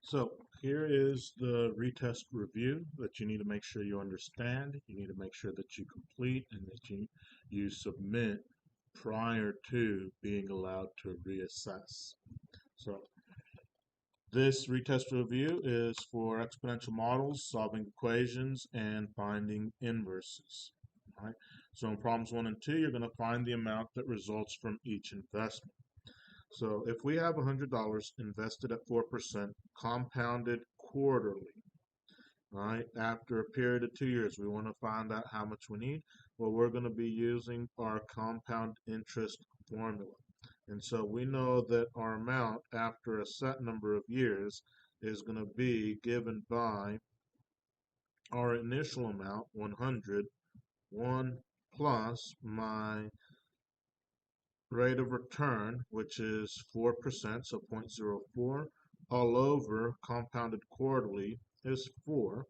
So here is the retest review that you need to make sure you understand. You need to make sure that you complete and that you submit prior to being allowed to reassess. So this retest review is for exponential models, solving equations, and finding inverses. All right. So in problems 1 and 2, you're going to find the amount that results from each investment. So if we have $100 invested at 4%, compounded quarterly, right, after a period of 2 years, we want to find out how much we need. Well, we're going to be using our compound interest formula. And so we know that our amount after a set number of years is going to be given by our initial amount, 100, 1 plus my rate of return, which is 4%, so 0.04, all over compounded quarterly is 4.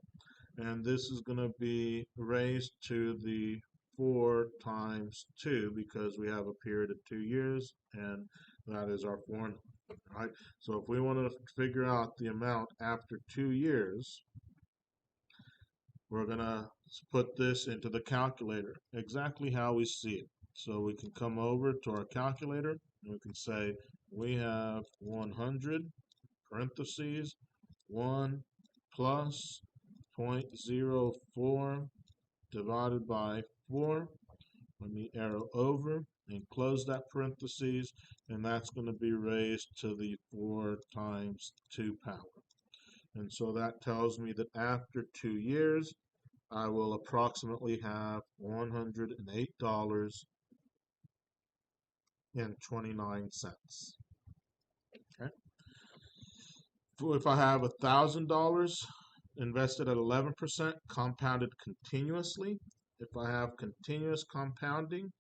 And this is going to be raised to the 4 times 2 because we have a period of 2 years, and that is our formula. Right? So if we want to figure out the amount after 2 years, we're going to put this into the calculator exactly how we see it. So we can come over to our calculator and we can say we have 100 parentheses 1 plus 0.04 divided by 4. Let me arrow over and close that parentheses, and that's going to be raised to the 4 times 2 power. And so that tells me that after 2 years, I will approximately have $108.29. Okay. If I have $1,000 invested at 11% compounded continuously, if I have continuous compounding,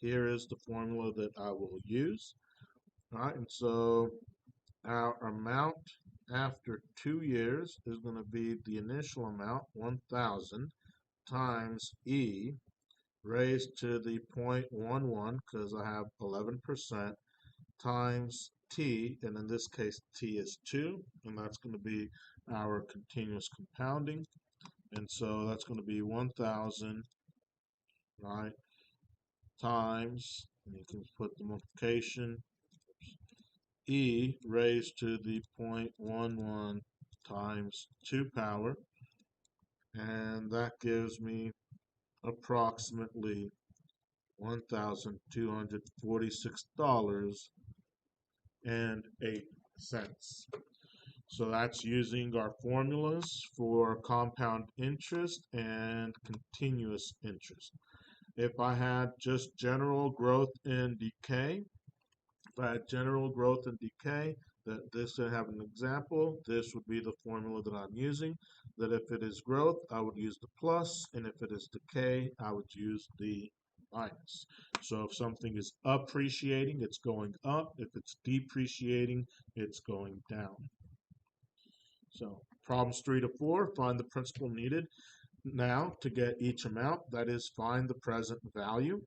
here is the formula that I will use. All right, and so our amount after 2 years is going to be the initial amount, 1,000, times E raised to the 0.11 because I have 11% times T, and in this case T is 2, and that's going to be our continuous compounding. And so that's going to be 1,000, right, times, and you can put the multiplication, E raised to the 0.11 times 2 power, and that gives me approximately $1,246.08. So that's using our formulas for compound interest and continuous interest. If I had just general growth and decay, that this to have an example, this would be the formula that I'm using. That if it is growth, I would use the plus, and if it is decay, I would use the minus. So if something is appreciating, it's going up. If it's depreciating, it's going down. So problems 3 to 4, find the principal needed now to get each amount, that is, find the present value.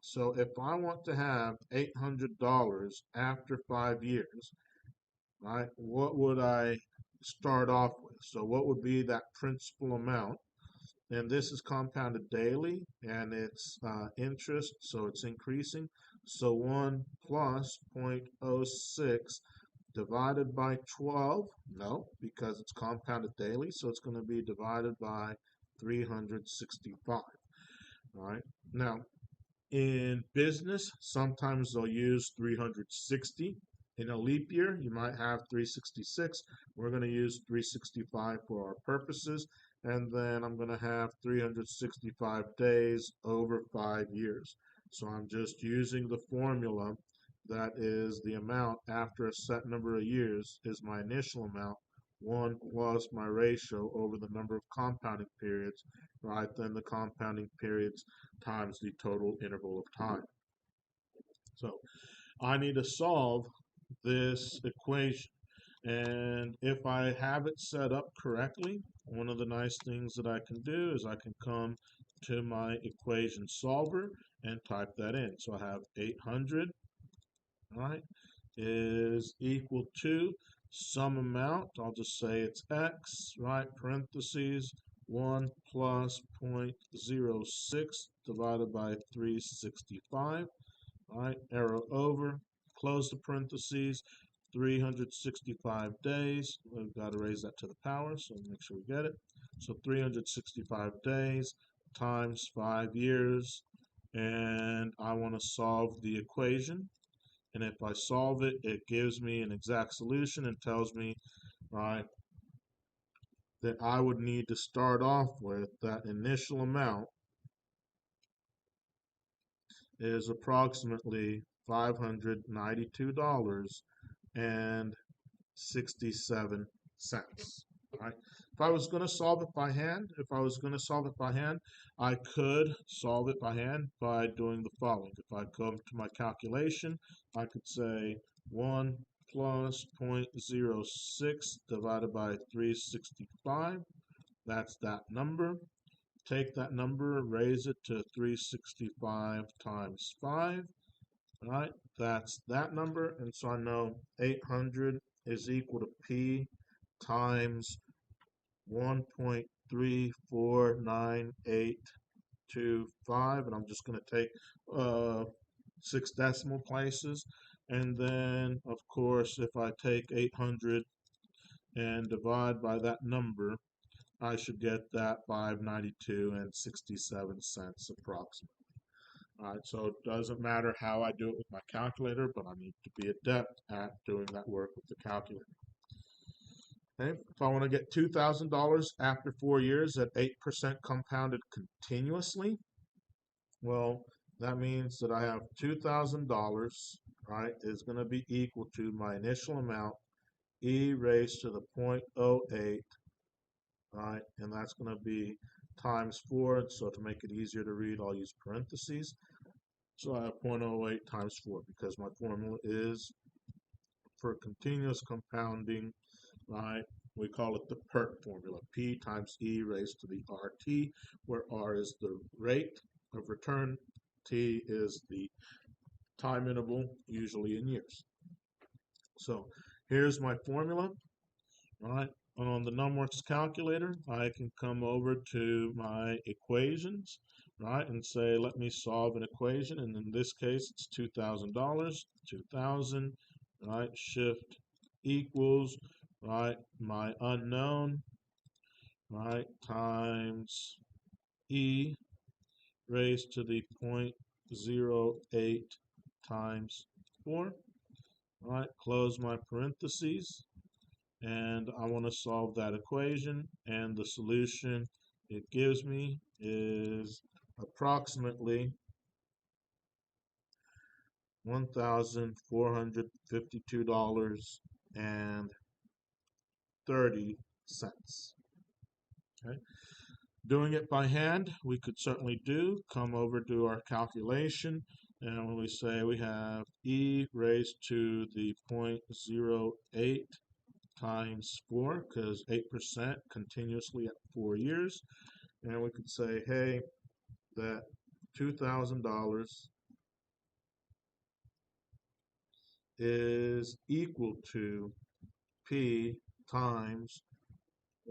So if I want to have $800 after 5 years, right, what would I start off with? So what would be that principal amount? And this is compounded daily, and it's interest, so it's increasing. So 1 plus 0.06 divided by 12, no, because it's compounded daily, so it's going to be divided by 365. All right. Now, in business, sometimes they'll use 360. In a leap year, you might have 366. We're going to use 365 for our purposes, and then I'm going to have 365 days over 5 years. So I'm just using the formula that is the amount after a set number of years is my initial amount, 1 plus my ratio over the number of compounding periods, right? Then the compounding periods times the total interval of time. So I need to solve this equation. And if I have it set up correctly, one of the nice things that I can do is I can come to my equation solver and type that in. So I have 800, right, is equal to some amount, I'll just say it's x, right, parentheses, 1 plus 0.06 divided by 365, right, arrow over, close the parentheses, 365 days, we've got to raise that to the power, so make sure we get it. So 365 days times 5 years, and I want to solve the equation. And if I solve it, it gives me an exact solution and tells me, right, that I would need to start off with that initial amount is approximately $592.67. Right? If I was going to solve it by hand, I could solve it by hand by doing the following. If I come to my calculation, I could say 1 plus 0.06 divided by 365. That's that number. Take that number, raise it to 365 times 5. Right? That's that number. And so I know 800 is equal to P times 1.349825, and I'm just going to take 6 decimal places, and then of course if I take 800 and divide by that number, I should get that 592.67 approximately. Alright, so it doesn't matter how I do it with my calculator, but I need to be adept at doing that work with the calculator. Okay, if I want to get $2,000 after 4 years at 8% compounded continuously, well, that means that I have $2,000, right, is going to be equal to my initial amount, e raised to the 0.08, right, and that's going to be times 4, so to make it easier to read, I'll use parentheses. So I have 0.08 times 4 because my formula is for continuous compounding, right? We call it the PERT formula, P times E raised to the RT, where R is the rate of return, T is the time interval, usually in years. So here's my formula, right? On the NumWorks calculator, I can come over to my equations, right, and say, let me solve an equation, and in this case, it's $2,000, 2,000, right, shift equals, right, my unknown, right, times e raised to the 0.08 times 4, right, close my parentheses, and I want to solve that equation, and the solution it gives me is approximately $1,452.30. Okay. Doing it by hand, we could certainly come over to our calculation, and when we say we have e raised to the 0.08 times 4, because 8% continuously at 4 years, and we could say, hey, that $2,000 is equal to P times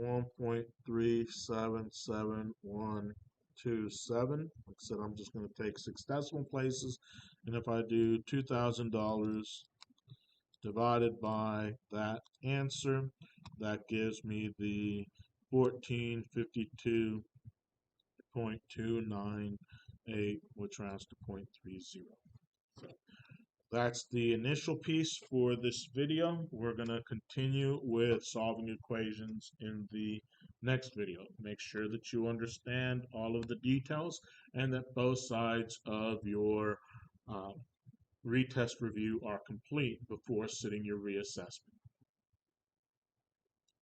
1.377127. Like I said, I'm just going to take 6 decimal places, and if I do $2,000 divided by that answer, that gives me the 1452.298, which rounds to 0.30. So that's the initial piece for this video. We're going to continue with solving equations in the next video. Make sure that you understand all of the details and that both sides of your retest review are complete before sitting your reassessment.